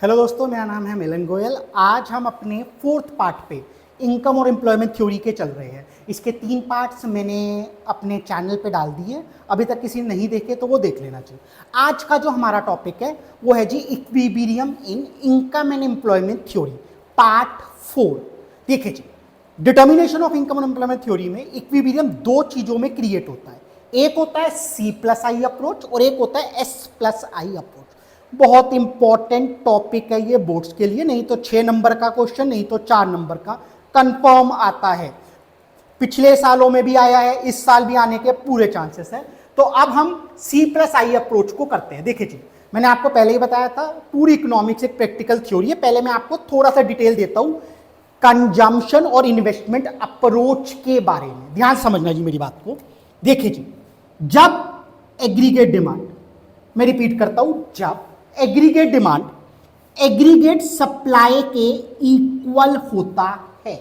Hello दोस्तों, मेरा नाम है मिलन गोयल। आज हम अपने फोर्थ पार्ट पे इनकम और एम्प्लॉयमेंट थ्योरी के चल रहे हैं। इसके 3 पार्ट्स मैंने अपने चैनल पे डाल दिए, अभी तक किसी ने नहीं देखे तो वो देख लेना चाहिए। आज का जो हमारा टॉपिक है वो है जी equilibrium in income and employment theory part 4। देखिए जी, determination of income and employment theory में इक्विलिब्रियम 2 चीज़ों में क्रिएट होता है। एक होता है C+I अप्रोच और एक होता है S+I अप्रोच। बहुत इंपॉर्टेंट टॉपिक है ये बोर्ड्स के लिए, नहीं तो 6 नंबर का क्वेश्चन, नहीं तो 4 नंबर का कंफर्म आता है। पिछले सालों में भी आया है, इस साल भी आने के पूरे चांसेस है। तो अब हम C+I अप्रोच को करते हैं। देखिए जी, मैंने आपको पहले ही बताया था पूरी इकोनॉमिक्स एक प्रैक्टिकल थ्योरी है। पहले मैं आपको थोड़ा सा डिटेल देता हूं कंजम्पशन और इन्वेस्टमेंट अप्रोच के बारे में। ध्यान समझना जी मेरी बात को। देखिए जी, जब एग्रीगेट डिमांड, मैं रिपीट करता हूं, जब एग्रीगेट डिमांड एग्रीगेट सप्लाई के इक्वल होता है,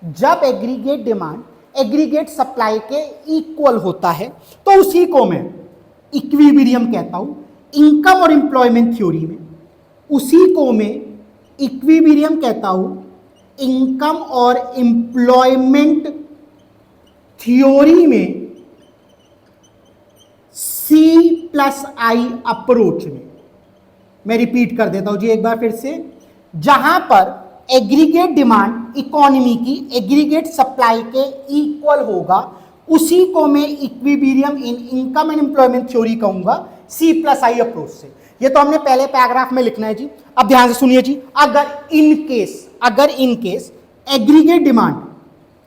जब एग्रीगेट डिमांड एग्रीगेट सप्लाई के इक्वल होता है तो उसी को मैं इक्विलिब्रियम कहता हूं। इनकम और एम्प्लॉयमेंट थ्योरी में उसी को मैं इक्विलिब्रियम कहता हूं। इनकम और एम्प्लॉयमेंट थ्योरी में C+I अप्रोच में, मैं रिपीट कर देता हूं जी एक बार फिर से, जहां पर एग्रीगेट डिमांड इकोनॉमी की एग्रीगेट सप्लाई के इक्वल होगा उसी को मैं equilibrium in income and employment theory कहूंगा C+I अप्रोच से। ये तो हमने पहले पैराग्राफ में लिखना है जी। अब ध्यान से सुनिए जी, अगर in case aggregate demand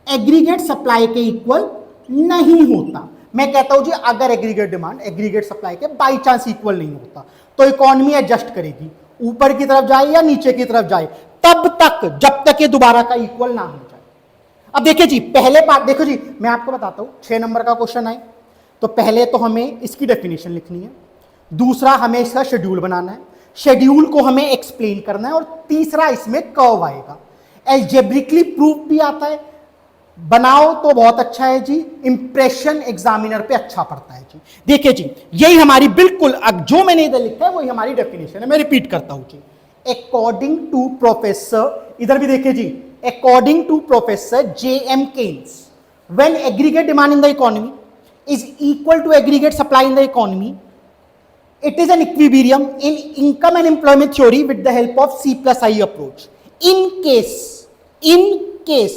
aggregate supply के इक्वल नहीं होता, मैं कहता हूं जी अगर एग्रीगेट डिमांड एग्रीगेट सप्लाई के बाई चांस इक्वल नहीं होता तो इकोनॉमी एडजस्ट करेगी, ऊपर की तरफ जाए या नीचे की तरफ जाए, तब तक जब तक ये दोबारा का इक्वल ना हो जाए। अब देखिए जी, पहले पार्ट देखो जी, मैं आपको बताता हूं 6 नंबर का क्वेश्चन आए तो पहले तो हमें इसकी डेफिनेशन लिखनी है, दूसरा हमें इसका शेड्यूल बनाना है, शेड्यूल को हमें एक्सप्लेन करना है, और तीसरा इसमें कर्व आएगा। एल्जेब्रिकली प्रूफ भी आता है, बनाओ तो बहुत अच्छा है जी, इंप्रेशन एग्जामिनर पे अच्छा पड़ता है जी। देखिए जी, यही हमारी बिल्कुल जो मैंने इधर लिखा है वही हमारी डेफिनेशन है। मैं रिपीट करता हूं जी, अकॉर्डिंग टू प्रोफेसर, इधर भी देखिए जी, according to professor J.M. Keynes, when aggregate demand in the economy is equal to aggregate supply in the economy, it is an equilibrium in income and employment theory with the help of C+I approach. In case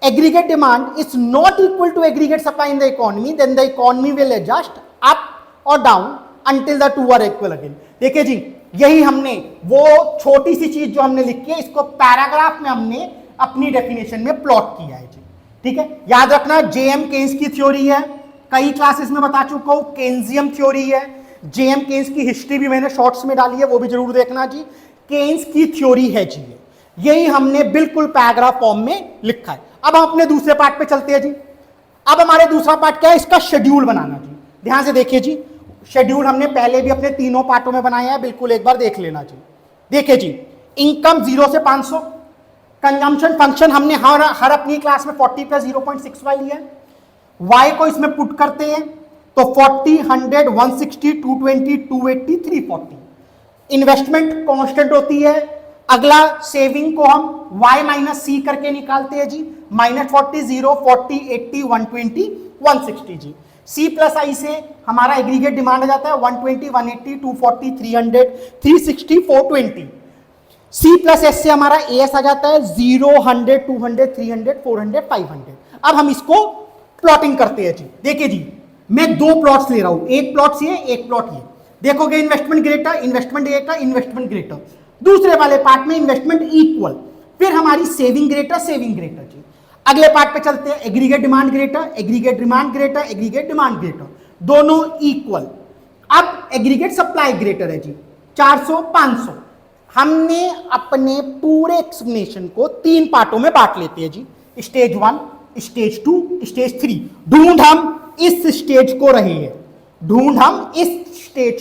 aggregate demand is not equal to aggregate supply in the economy, then the economy will adjust up or down until the two are equal again. देखिए जी, यही हमने वो छोटी सी चीज जो हमने लिखी है इसको पैराग्राफ में हमने अपनी डेफिनेशन में प्लॉट किया है जी। ठीक है, याद रखना J.M. Keynes की थ्योरी है, कई क्लासेस में बता चुका हूं, केन्जियम थ्योरी है। J.M. Keynes की हिस्ट्री भी मैंने शॉर्ट्स में डाली है, वो भी जरूर देखना जी। केन्स की थ्योरी है जी, यही हमने बिल्कुल पैराग्राफ फॉर्म में लिखा है। अब हम अपने दूसरे पार्ट पे चलते हैं जी। अब हमारे दूसरा पार्ट क्या है, इसका शेड्यूल बनाना जी। ध्यान से देखिए जी, शेड्यूल हमने पहले भी अपने तीनों पार्टों में बनाया है, बिल्कुल एक बार देख लेना जी। देखिए जी, इनकम 0 से 500, कंजम्पशन फंक्शन हमने हर अपनी क्लास में 40 + 0.65 लिया है। वाई को इसमें पुट करते हैं तो 40, 100, 160, 220, 280, 340। इन्वेस्टमेंट कांस्टेंट होती है। अगला सेविंग को हम y - C करके निकालते हैं जी, -40, 0, 40, 80, 120, 160 जी। C+I से हमारा एग्रीगेट डिमांड आ जाता है 120, 180, 240, 300, 360, 420। C+S से हमारा AS आ जाता है 0, 100, 200, 300, 400, 500। अब हम इसको प्लॉटिंग करते हैं जी। देखिए जी, मैं 2 प्लॉट्स ले रहा हूं, एक प्लॉट ये, एक प्लॉट ये। देखोगे investment greater, investment greater, investment greater. दूसरे वाले पार्ट में इन्वेस्टमेंट इक्वल, फिर हमारी सेविंग ग्रेटर, सेविंग ग्रेटर जी। अगले पार्ट पे चलते हैं, aggregate demand greater, aggregate demand greater, aggregate demand greater, दोनों इक्वल। अब एग्रीगेट सप्लाई ग्रेटर है जी, 400, 500। हमने अपने पूरे एक्सप्लेनेशन को 3 पार्टों में बांट लेते हैं जी, स्टेज 1, स्टेज 2, स्टेज 3। ढूंढ हम इस स्टेज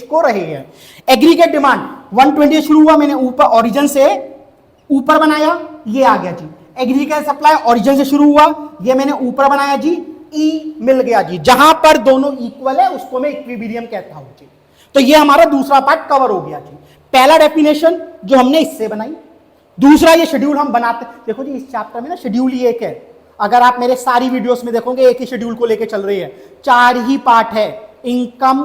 को रहे हैं, एग्रीगेट डिमांड 120 शुरू हुआ, मैंने ऊपर ओरिजिन से ऊपर बनाया, ये आ गया जी। एग्रीगेट सप्लाई ओरिजिन से शुरू हुआ, ये मैंने ऊपर बनाया जी, ई मिल गया जी। जहां पर दोनों इक्वल है उसको मैं इक्विलिब्रियम कहता हूं जी। तो ये हमारा दूसरा पार्ट कवर हो गया जी। पहला डेफिनेशन जो हमने इससे बनाई, दूसरा ये शेड्यूल हम बनाते, देखो जी इस चैप्टर में ना शेड्यूल ही एक है, अगर आप मेरे सारी वीडियोस में देखोगे एक ही शेड्यूल को लेके चल रही है, 4 ही पार्ट है, इनकम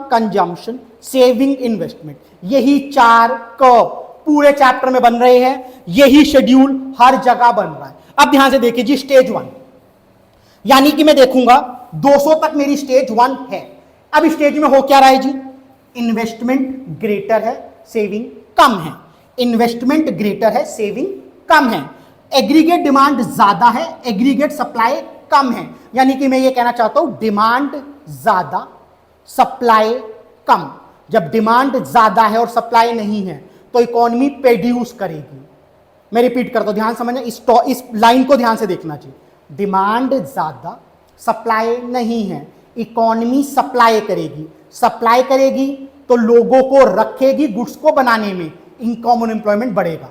कंजम्पशन, सेविंग, इन्वेस्टमेंट, यही 4 कर्व पूरे चैप्टर में बन रहे हैं, यही शेड्यूल हर जगह बन रहा है। अब ध्यान से देखिए जी, स्टेज 1 यानी कि मैं देखूंगा 200 तक मेरी स्टेज 1 है। अब स्टेज में हो क्या रहा है जी, इन्वेस्टमेंट ग्रेटर है, सेविंग कम है, इन्वेस्टमेंट ग्रेटर है, सेविंग कम है, एग्रीगेट डिमांड ज्यादा है, एग्रीगेट सप्लाई कम है, यानी कि मैं ये कहना चाहता हूं डिमांड ज्यादा सप्लाई कम। जब डिमांड ज्यादा है और सप्लाई नहीं है तो इकोनॉमी प्रोड्यूस करेगी। मैं रिपीट करता हूं, ध्यान समझना, इस लाइन को ध्यान से देखना चाहिए, डिमांड ज्यादा सप्लाई नहीं है, इकोनॉमी सप्लाई करेगी तो लोगों को रखेगी गुड्स को बनाने में, इनकम और एम्प्लॉयमेंट बढ़ेगा।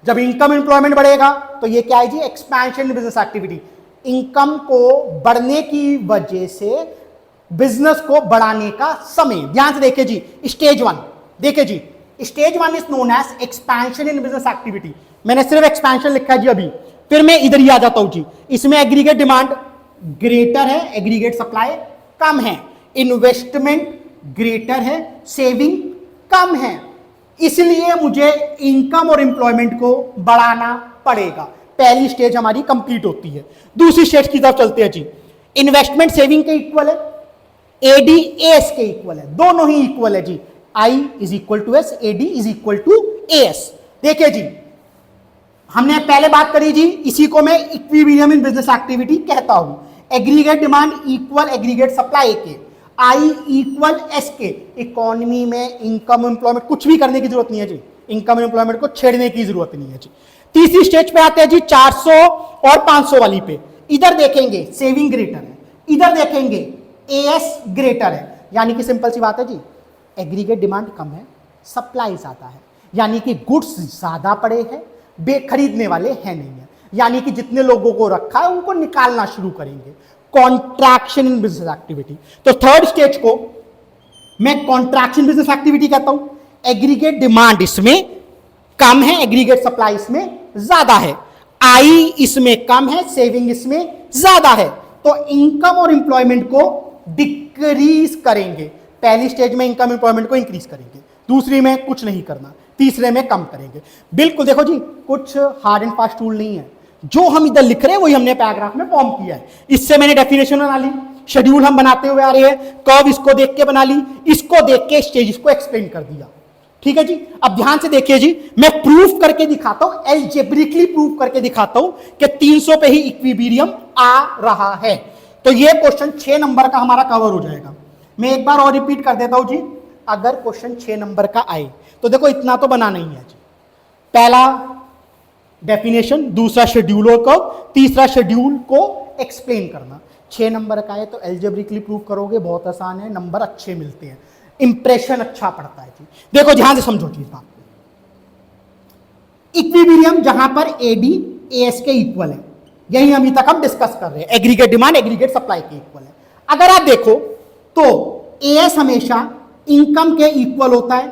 जब इनकम एम्प्लॉयमेंट बढ़ेगा तो ये क्या है जी, एक्सपेंशन बिजनेस एक्टिविटी, इनकम को बढ़ने की वजह से बिजनेस को बढ़ाने का समय। ध्यान से देखिए जी, स्टेज 1 देखिए जी, stage 1 is known as expansion in business activity. मैंने सिर्फ एक्सपेंशन लिखा है जी अभी, फिर मैं इधर ही आ जाता हूं जी, इसमें एग्रीगेट डिमांड ग्रेटर है, एग्रीगेट सप्लाई कम है, इन्वेस्टमेंट ग्रेटर है, सेविंग कम है, इसलिए मुझे इनकम और एम्प्लॉयमेंट को बढ़ाना पड़ेगा। पहली स्टेज हमारी कंप्लीट होती है। दूसरी स्टेज की तरफ चलते हैं जी, इन्वेस्टमेंट सेविंग के इक्वल है, एडी एस के इक्वल है, दोनों ही इक्वल है जी, I is equal to S, AD is equal to S. देखिए जी, हमने पहले बात करी जी, इसी को मैं इक्विलिब्रियम इन बिजनेस एक्टिविटी कहता हूं, aggregate demand equal aggregate supply के, आई इक्वल एस के, इकोनॉमी में इनकम एम्प्लॉयमेंट कुछ भी करने की जरूरत नहीं है जी, इनकम एम्प्लॉयमेंट को छेड़ने की जरूरत नहीं है जी। तीसरी स्टेज पे आते हैं जी 400 और 500 वाली पे, इधर देखेंगे सेविंग ग्रेटर है, इधर देखेंगे एएस ग्रेटर है, यानी कि सिंपल सी बात है जी, एग्रीगेट डिमांड कम है, सप्लाई ज्यादा है, यानी कि गुड्स ज्यादा पड़े हैं, खरीदने वाले हैं नहीं है, यानी कि जितने लोगों को रखा है उनको निकालना शुरू करेंगे, कॉन्ट्रैक्शन इन बिजनेस एक्टिविटी। तो थर्ड स्टेज को मैं कॉन्ट्रैक्शन बिजनेस एक्टिविटी कहता हूं, एग्रीगेट डिमांड इसमें कम है, एग्रीगेट सप्लाई इसमें ज्यादा है, आई इसमें कम है, सेविंग इसमें ज्यादा है, तो इनकम और एम्प्लॉयमेंट को डिक्रीज करेंगे। पहली स्टेज में इनकम एम्प्लॉयमेंट को इंक्रीज करेंगे, दूसरी में कुछ नहीं करना, तीसरे में कम करेंगे। बिल्कुल देखो जी, कुछ हार्ड एंड फास्ट रूल नहीं है, जो हम इधर लिख रहे हैं वही हमने पैराग्राफ में फॉर्म किया है। इससे मैंने डेफिनेशन बना ली, शेड्यूल हम बनाते हुए आ रहे हैं, कर्व इसको देख के बना ली, इसको देख के स्टेजेस को एक्सप्लेन कर दिया। ठीक है जी, अब ध्यान से देखिए जी, मैं प्रूफ करके दिखाता हूं, एल्जेब्रिकली प्रूफ करके दिखाता हूं कि 300 पे ही इक्विलिब्रियम आ रहा है। तो ये क्वेश्चन 6 नंबर का हमारा कवर हो जाएगा। मैं एक बार और रिपीट कर देता हूं जी, अगर क्वेश्चन 6 नंबर का आए तो देखो इतना तो बना नहीं है जी, पहला डेफिनेशन, दूसरा शेड्यूल और कर्व, तीसरा शेड्यूल को एक्सप्लेन करना। 6 नंबर का है तो एल्जेब्रिकली प्रूफ करोगे, बहुत आसान है, नंबर अच्छे मिलते हैं, इंप्रेशन अच्छा पड़ता है जी। देखो ध्यान से समझो चीज बात, इक्विलिब्रियम जहां पर एडी एएस के इक्वल है, यही अभी तक हम डिस्कस कर रहे हैं, एग्रीगेट डिमांड एग्रीगेट सप्लाई के इक्वल है। अगर आप देखो तो एएस हमेशा इनकम के इक्वल होता है,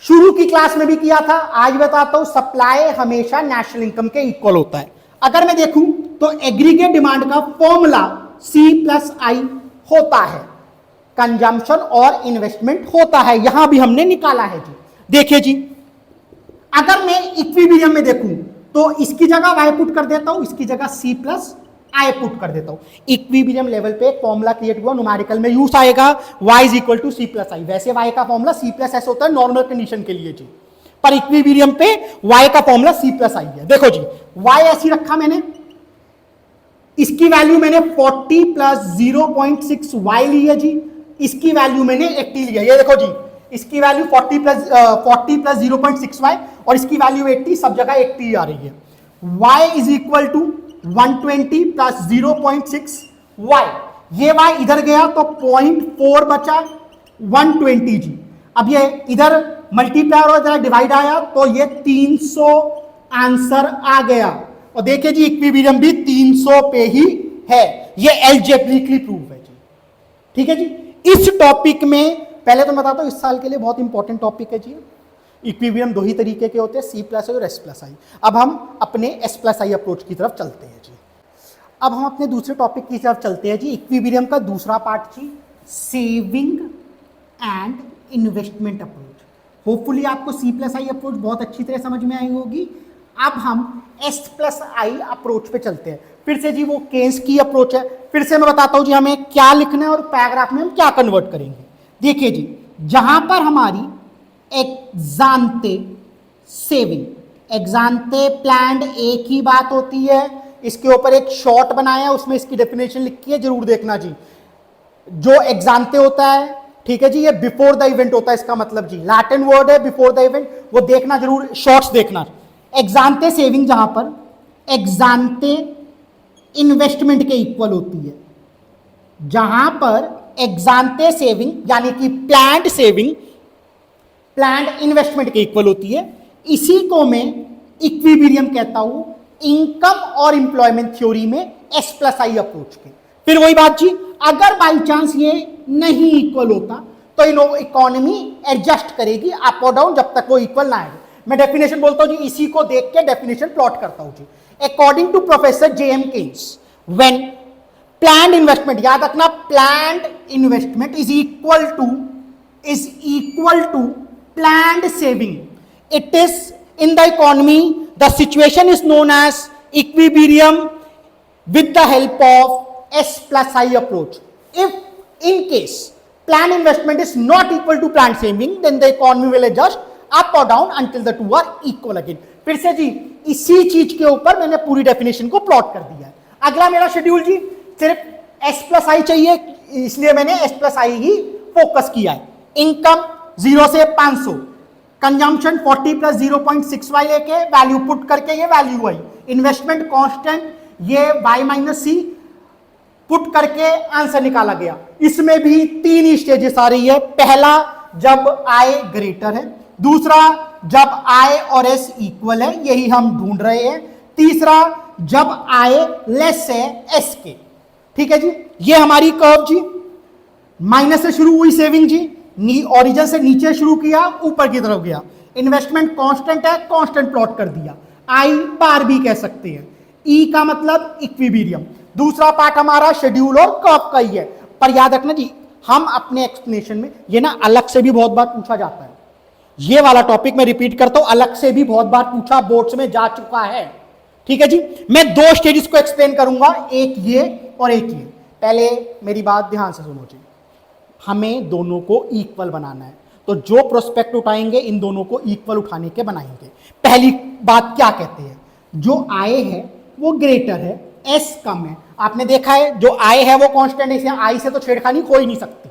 शुरू की क्लास में भी किया था, आज बताता हूं, सप्लाई हमेशा नेशनल इनकम के इक्वल होता है। अगर मैं देखूं तो एग्रीगेट डिमांड का फॉर्मूला C+I होता है, कंजम्पशन और इन्वेस्टमेंट होता है, यहां भी हमने निकाला है जी। देखिए जी, अगर मैं इक्विलिब्रियम में देखूं तो इसकी जगह y पुट कर देता हूं, इसकी जगह C+I पुट कर देता हूं। इक्विलिब्रियम लेवल पे फॉर्मूला क्रिएट हुआ, न्यूमेरिकल में यूज आएगा y = C+I। वैसे y का फॉर्मूला C+S होता है नॉर्मल कंडीशन के लिए जी, पर इक्विलिब्रियम पे y का फॉर्मूला C+I है। देखो जी, y ऐसी रखा मैंने, इसकी वैल्यू मैंने 40 + 0.6 y ली है जी, इसकी वैल्यू मैंने 80 लिया। ये देखो जी, इसकी वैल्यू 40 + 0.6 y और इसकी वैल्यू 80, सब जगह 80 आ रही है। y = 120 + 0.6 y, ये y इधर गया तो 0.4 बचा, 120 जी। अब ये इधर मल्टीप्लाई और इधर डिवाइड आया तो ये 300 आंसर आ गया। और देखिए जी, इक्विलिब्रियम भी 300 पे ही है, ये एल्जेब्रिकली प्रूफ है जी। ठीक है जी, इस टॉपिक में पहले तो मैं बताता हूँ इस साल के लिए बहुत इंपॉर्टेंट टॉपिक है जी। इक्विलिब्रियम दो ही तरीके के होते हैं, C प्लस आई और S प्लस आई। अब हम अपने S प्लस आई अप्रोच की तरफ चलते हैं जी। अब हम अपने दूसरे टॉपिक की तरफ चलते हैं जी। इक्विलिब्रियम का दूसरा पार्ट जी, saving and investment approach. Hopefully आपको C प्लस आई अप्रोच बहुत अच्छी तरह समझ में आई होगी। अब हम S प्लस आई अप्रोच पे चलते हैं। फिर से जी वो केन्स की अप्रोच है। फिर से मैं बताता हूं जी हमें क्या लिखना है और पैराग्राफ में हम क्या कन्वर्ट करेंगे। देखिए जी, जहां पर हमारी एग्जांते सेविंग, एग्जांते प्लान्ड एक ही बात होती है। इसके ऊपर एक शॉर्ट बनाया है, उसमें इसकी डेफिनेशन लिखी है, जरूर देखना जी। जो एग्जांते होता है, ठीक है जी, ये बिफोर द इवेंट होता है, इसका मतलब जी लैटिन वर्ड है बिफोर द इवेंट, वो देखना जरूर, शॉर्ट्स देखना। एग्जांते सेविंग जहां पर एग्जांते इन्वेस्टमेंट के इक्वल होती है, जहां पर एग्जांते सेविंग यानी कि प्लान्ड सेविंग प्लान्ड इन्वेस्टमेंट के इक्वल होती है, इसी को मैं इक्विलिब्रियम कहता हूं इनकम और इंप्लॉयमेंट थ्योरी में S प्लस आई अप्रोच के। फिर वही बात जी, अगर बाई चांस ये नहीं इक्वल होता तो इकोनॉमी एडजस्ट करेगी अप और डाउन जब तक वो इक्वल ना आए। मैं डेफिनेशन बोलता हूं जी, इसी को देख के डेफिनेशन प्लॉट करता हूं जी। According to professor J.M. Keynes, when planned investment, याद रखना, planned investment is equal to planned saving, it is in the economy, the situation is known as equilibrium with the help of S plus I approach. If in case planned investment is not equal to planned saving, then the economy will adjust up or down until the two are equal again. फिर से जी इसी चीज के ऊपर मैंने पूरी definition को plot कर दिया है। अगला मेरा शेड्यूल जी, सिर्फ S प्लस आई चाहिए, इसलिए मैंने S प्लस आई ही फोकस किया है। इनकम 0 से 500, कंजम्पशन 40 प्लस 0.6y लेके वैल्यू पुट करके ये वैल्यू आई। इन्वेस्टमेंट कांस्टेंट ये y माइनस सी पुट करके आंसर निकाला गया। इसमें भी 3 स्टेजेस आ रही है। पहला जब I ग्रेटर है, दूसरा जब I और S इक्वल है, यही हम ढूंढ रहे हैं, तीसरा जब I लेस है S के। ठीक है जी, ये हमारी कर्व जी, माइनस से शुरू हुई सेविंग जी, ओरिजिन से नीचे शुरू किया, ऊपर की तरफ गया। इन्वेस्टमेंट कांस्टेंट है, कांस्टेंट प्लॉट कर दिया, आई बार भी कह सकते हैं। ई का मतलब इक्विलिब्रियम। दूसरा पार्ट हमारा शेड्यूल और कर्व का ही है। पर याद रखना जी, हम अपने एक्सप्लेनेशन में ये ना अलग से भी बहुत बार पूछा जाता है। ये वाला टॉपिक मैं रिपीट करता हूं, अलग से भी बहुत बार पूछा, बोर्ड्स में जा चुका है। ठीक है जी, मैं 2 स्टेजेस को एक्सप्लेन करूंगा, एक ये और एक ये। पहले मेरी बात ध्यान से सुनो जी, हमें दोनों को इक्वल बनाना है, तो जो प्रोस्पेक्ट उठाएंगे इन दोनों को इक्वल उठाने के बनाएंगे। पहली बात क्या कहते हैं, जो आय है वो ग्रेटर है, एस कम है। आपने देखा है जो आय है वो कांस्टेंट है, आई से तो छेड़खानी हो ही नहीं सकती,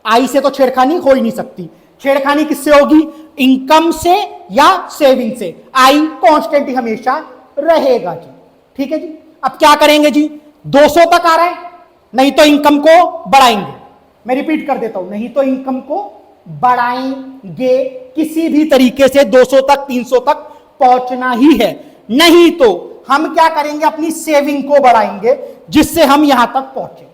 आई से तो छेड़खानी हो ही नहीं सकती। छेड़खानी किससे होगी, इनकम से या सेविंग से। आई कांस्टेंट ही हमेशा रहेगा जी। ठीक है जी, अब क्या करेंगे जी, 200 तक आ रहा है, नहीं तो इनकम को बढ़ाएंगे। मैं रिपीट कर देता हूं, नहीं तो इनकम को बढ़ाएंगे, किसी भी तरीके से 200 तक 300 तक पहुंचना ही है। नहीं तो हम क्या करेंगे, अपनी सेविंग को बढ़ाएंगे जिससे हम यहां तक पहुंचे।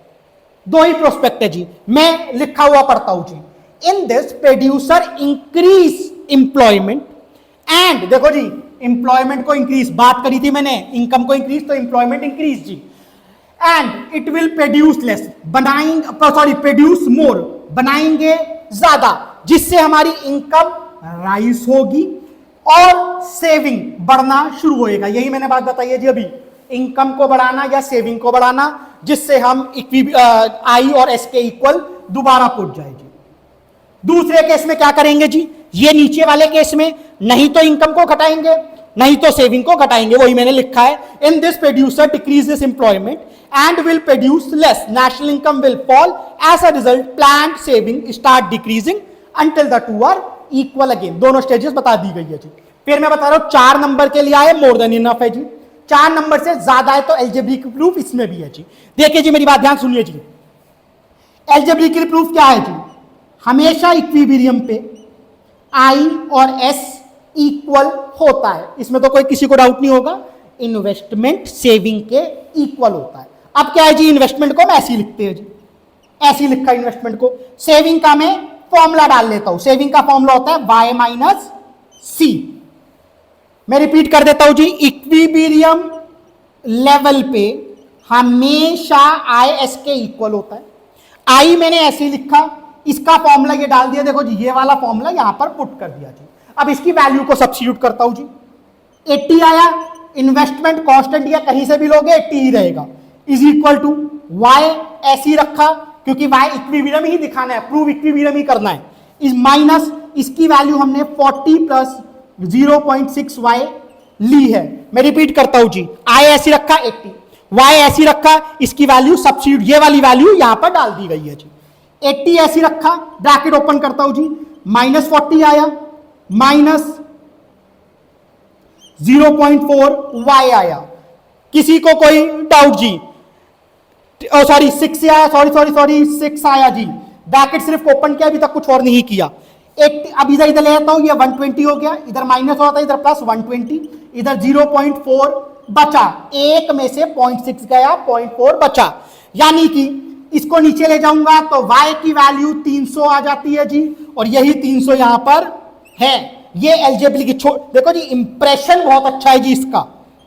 2 ही प्रोस्पेक्ट है जी, मैं लिखा हुआ पढ़ता हूं जी। In this producer increase employment and, देखो जी इंप्लॉयमेंट को इंक्रीज बात करी थी मैंने, इनकम को इंक्रीज तो इंप्लॉयमेंट इंक्रीज जी। And it will produce less, produce more, बनाएंगे ज्यादा, जिससे हमारी इनकम राइज होगी और सेविंग बढ़ना शुरू होएगा। यही मैंने बात बताई है जी अभी, इनकम को बढ़ाना या सेविंग को बढ़ाना, जिससे हम आई और एस के इक्वल दोबारा पहुंच जाए जी। दूसरे केस में क्या करेंगे जी, ये नीचे वाले केस में नहीं तो इनकम को घटाएंगे नहीं तो सेविंग को घटाएंगे, वही मैंने लिखा है। इन this producer decreases employment and will produce less, national income will fall, as a result planned saving start decreasing until the two are equal again। दोनों स्टेजेस बता दी गई है जी। फिर मैं बता रहा हूं 4 नंबर के लिए आए, मोर देन इनफ है जी। 4 नंबर से ज्यादा है तो एल्जेब्रिक प्रूफ इसमें भी है जी। देखिए जी, मेरी बात ध्यान सुनिए जी। एल्जेब्रिक प्रूफ क्या है जी, हमेशा इक्विलिब्रियम पे आई और एस इक्वल होता है, इसमें तो कोई किसी को डाउट नहीं होगा। इन्वेस्टमेंट सेविंग के इक्वल होता है। अब क्या है जी, इन्वेस्टमेंट को हम ऐसे ही लिखते हैं जी, ऐसे ही लिखा इन्वेस्टमेंट को, सेविंग का मैं फॉर्मूला डाल लेता हूं। सेविंग का फॉर्मूला होता है y माइनस सी। मैं रिपीट कर देता हूं जी, इक्विलिब्रियम लेवल पे हमेशा आई एस के इक्वल होता है। आई मैंने ऐसे ही लिखा, इसका फॉर्मूला ये डाल दिया, देखो जी ये वाला फॉर्मूला यहां पर पुट कर दिया जी। अब इसकी वैल्यू को सब्स्टिट्यूट करता हूं जी, 80 आया, इन्वेस्टमेंट कांस्टेंट या कहीं से भी लोगे 80 ही रहेगा, इज इक्वल टू वाई ऐसे ही रखा क्योंकि वाई इक्विलिब्रियम ही दिखाना है, प्रूव इक्विलिब्रियम ही करना है, इज माइनस इसकी वैल्यू हमने 40 प्लस 0.6 वाई ली है। मैं रिपीट करता हूं जी, आई ऐसी रखा 80, वाई ऐसी रखा, इसकी वैल्यू सब्स्टिट्यूट ये वाली वैल्यू यहां पर डाल दी गई है जी। 80 ऐसी रखा, ब्रैकेट ओपन करता हूं जी, माइनस 40 आया, माइनस 0.4 वाई आया। किसी को कोई डाउट जी? सॉरी 6 आया, सॉरी 6 आया जी, ब्रैकेट सिर्फ ओपन किया, अभी तक कुछ और नहीं किया। अब इधर इधर ले आता हूं, ये 120 हो गया, इधर माइनस होता है, इधर प्लस 120, इधर 0.4 बचा, एक में से 0.6 गया, 0.4 बचा, यानी कि इसको नीचे ले जाऊंगा तो y की वैल्यू 300 आ जाती है जी, और यही 300 यहां पर है। ये एल्जेब्रिक देखो जी, इंप्रेशन बहुत अच्छा है जी इसका,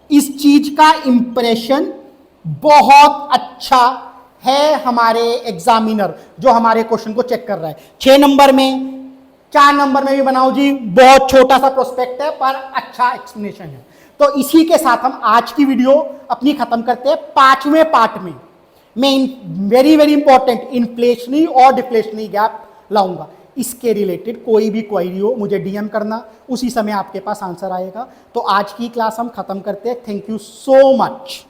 इस चीज का इंप्रेशन बहुत अच्छा है हमारे एग्जामिनर जो हमारे क्वेश्चन को चेक कर रहा है। 6 नंबर में 4 नंबर में भी बनाओ जी, बहुत छोटा सा प्रोस्पेक्ट है पर अच्छा एक्सप्लेनेशन है। तो इसी के साथ हम आज की वीडियो अपनी खत्म करते हैं। 5वें पार्ट में मैं वेरी वेरी इंपॉर्टेंट इन्फ्लेशनरी और डिफ्लेशनरी गैप लाऊंगा। इसके रिलेटेड कोई भी क्वेरी हो मुझे डीएम करना, उसी समय आपके पास आंसर आएगा। तो आज की क्लास हम खत्म करते हैं। Thank you so much.